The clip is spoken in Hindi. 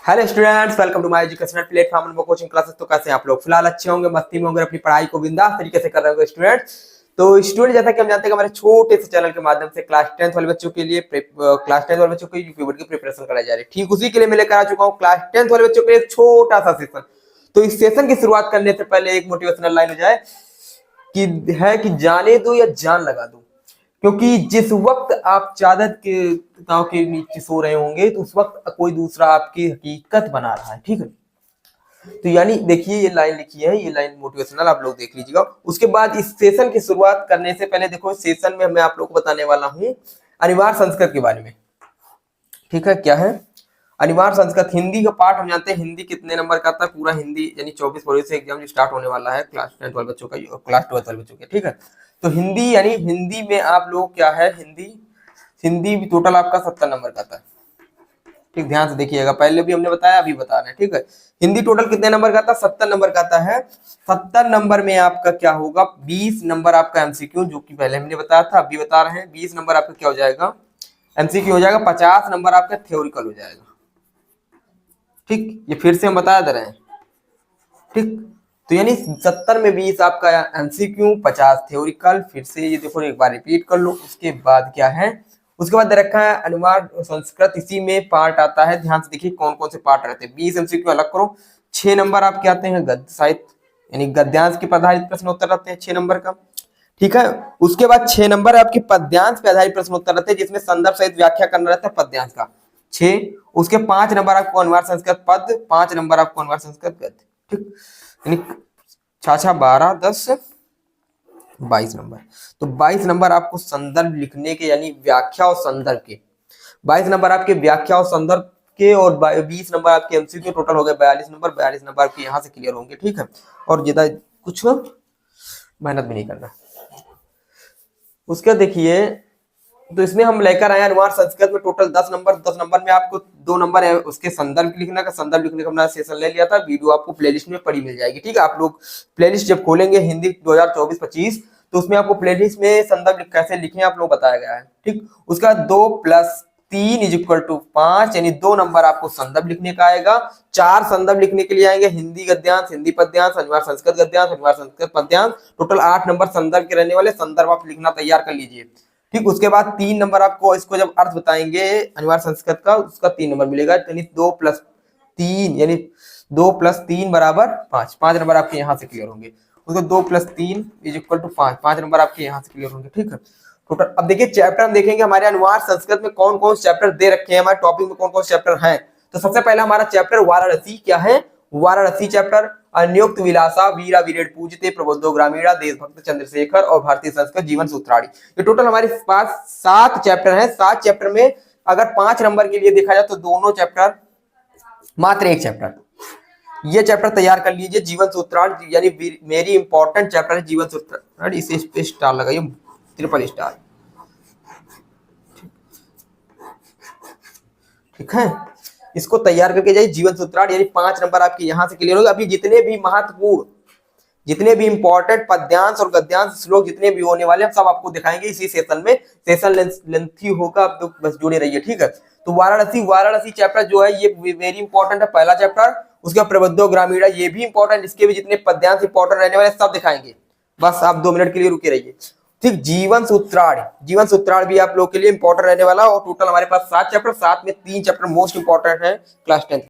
Hello students, welcome to my educational platform and coaching classes. तो कैसे हैं आप लोग? फिलहाल अच्छे होंगे, मस्ती में होंगे, अपनी पढ़ाई को बिंदास तरीके से कर रहे होंगे स्टूडेंट्स। तो स्टूडेंट, जैसा कि हम जानते हैं कि हमारे छोटे से चैनल के माध्यम से क्लास 10th वाले बच्चों के लिए यूपी बोर्ड की प्रिपरेशन कराई जा रही है। ठीक उसी के लिए मैं लेकर आ चुका हूँ क्लास 10th वाले बच्चों के लिए एक छोटा सा सेशन। तो इस सेशन की शुरुआत करने से पहले एक मोटिवेशनल लाइन हो जाए कि जाने दो या जान लगा दो। क्योंकि जिस वक्त आप चादर के ताव के नीचे सो रहे होंगे तो उस वक्त कोई दूसरा आपकी हकीकत बना रहा है। ठीक है, तो यानी देखिए ये लाइन लिखी है, ये लाइन मोटिवेशनल आप लोग देख लीजिएगा। उसके बाद इस सेशन की शुरुआत करने से पहले देखो, सेशन में मैं आप लोग को बताने वाला हूँ अनिवार्य संस्कृत के बारे में। ठीक है, क्या है अनिवार्य संस्कृत? हिंदी का पार्ट हम जानते हैं। हिंदी कितने नंबर का आता है? पूरा हिंदी यानी 24 फरवरी से एग्जाम जो स्टार्ट होने वाला है क्लास 10 वाले बच्चों का और क्लास 12 वाले बच्चों का। ठीक है, तो हिंदी यानी हिंदी में आप लोग क्या है, हिंदी टोटल आपका 70 नंबर का आता है। ठीक, ध्यान से देखिएगा, पहले भी हमने बताया, अभी बता रहे हैं। ठीक है, हिंदी टोटल कितने नंबर का आता है? 70 नंबर का आता है। 70 नंबर में आपका क्या होगा, 20 नंबर आपका एमसीक्यू, जो कि पहले हमने बताया था, अभी बता रहे हैं। 20 नंबर आपका क्या हो जाएगा, एमसीक्यू हो जाएगा। 50 नंबर आपका थ्योरिकल हो जाएगा। ठीक, ये फिर से हम बता दे रहे हैं। ठीक, तो यानी 70 में 20 आपका एमसीक्यू, 50 थ्योरिकल। फिर से ये देखो, एक बार रिपीट कर लो। उसके बाद क्या है, उसके बाद रखा है अनिवार्य संस्कृत। इसी में पार्ट आता है, ध्यान से देखिए कौन कौन से पार्ट रहते हैं। 20 एमसीक्यू अलग करो। 6 नंबर आपके आते हैं गद्य साहित्य यानी गद्यांश के आधारित प्रश्न उत्तर रहते हैं 6 नंबर का। ठीक है, उसके बाद 6 नंबर आपके पद्यांश पे आधारित प्रश्न उत्तर रहते हैं, जिसमें संदर्भ सहित व्याख्या करना रहता है पद्यांश का 6। उसके 5 नंबर आपको अनिवार्य संस्कृत पद, 5 नंबर आपको अनिवार्य संस्कृत गद्य। ठीक, यानी 6 12 10 22 नंबर। तो 22 नंबर आपको संदर्भ लिखने के यानी व्याख्या और संदर्भ के, 22 नंबर आपके व्याख्या और संदर्भ के, और 20 नंबर आपके एमसीक्यू, टोटल हो गए 42 नंबर। 42 नंबर आपके यहाँ से क्लियर होंगे। ठीक है, और ज्यादा कुछ मेहनत भी नहीं करना। उसके देखिए, तो इसमें हम लेकर आए अनिवार्य संस्कृत में टोटल 10 नंबर। 10 नंबर में आपको 2 नंबर है उसके संदर्भ लिखने का। संदर्भ लिखने का हमने सेशन ले लिया था, वीडियो आपको प्लेलिस्ट में पड़ी मिल जाएगी। ठीक है, आप लोग प्लेलिस्ट जब खोलेंगे हिंदी 2024-25, तो उसमें आपको प्लेलिस्ट में संदर्भ कैसे लिखें आप लोग बताया गया है। ठीक, उसका 2 + 3 = 5, यानी 2 नंबर आपको संदर्भ लिखने का आएगा। 4 संदर्भ लिखने के लिए आएंगे, हिंदी गद्यांश, हिंदी पद्यांश, अनिवार्य संस्कृत गद्यांश, अनिवार्य संस्कृत पद्यांश। टोटल 8 नंबर संदर्भ के रहने वाले। संदर्भ आप लिखना तैयार कर लीजिए। ठीक, उसके बाद 3 नंबर आपको, इसको जब अर्थ बताएंगे अनिवार्य संस्कृत का, उसका 3 नंबर मिलेगा। यानी 2 + 3 यानी 2 + 3 = 5। 5 नंबर आपके यहाँ से क्लियर होंगे। उसको 2 + 3 = 5। 5 नंबर आपके यहाँ से क्लियर होंगे। ठीक है, टोटल अब देखिए चैप्टर हम देखेंगे हमारे अनिवार्य संस्कृत में कौन कौन चैप्टर दे रखे हैं, हमारे टॉपिक में कौन कौन चैप्टर हैं। तो सबसे पहला हमारा चैप्टर वाराणसी। क्या है? वाराणसी चैप्टर। अनियुक्त विलासा वीरा वीरेण पूजते प्रबुद्धो ग्रामीणा देशभक्त चंद्रशेखर और भारतीय संस्कृत जीवन सूत्राणी। ये टोटल हमारे पास 7 चैप्टर हैं। 7 चैप्टर में अगर 5 नंबर के लिए देखा जाए तो दोनों चैप्टर, मात्र एक चैप्टर, ये चैप्टर तैयार कर लीजिए, जीवन सूत्राण, यानी मेरी इंपॉर्टेंट चैप्टर है जीवन सूत्राण। इसे स्टार लगाइए, ट्रिपल स्टार। ठीक है, इसको तैयार करके जाइए, जीवन सूत्राण, यानी 5 नंबर आपके यहाँ से क्लियर होगा। अभी जितने भी महत्वपूर्ण, जितने भी इंपॉर्टेंट पद्यांश और गद्यांश श्लोक जितने भी होने वाले हैं सब आपको दिखाएंगे इसी सेशन में। सेशन लेंथी होगा, आप तो बस जुड़े रहिए। ठीक है, तो वाराणसी चैप्टर जो है ये वेरी इंपॉर्टेंट है, पहला चैप्टर। उसका प्रबुद्धो ग्रामीणा ये भी इंपॉर्टेंट, इसके भी जितने पद्यांश इंपॉर्टेंट रहने वाले सब दिखाएंगे। बस आप 2 मिनट के लिए रुके रहिए। ठीक, जीवन सूत्राण भी आप लोग के लिए इंपॉर्टेंट रहने वाला। और टोटल हमारे पास 7 चैप्टर, 7 में 3 चैप्टर मोस्ट इंपॉर्टेंट है क्लास 10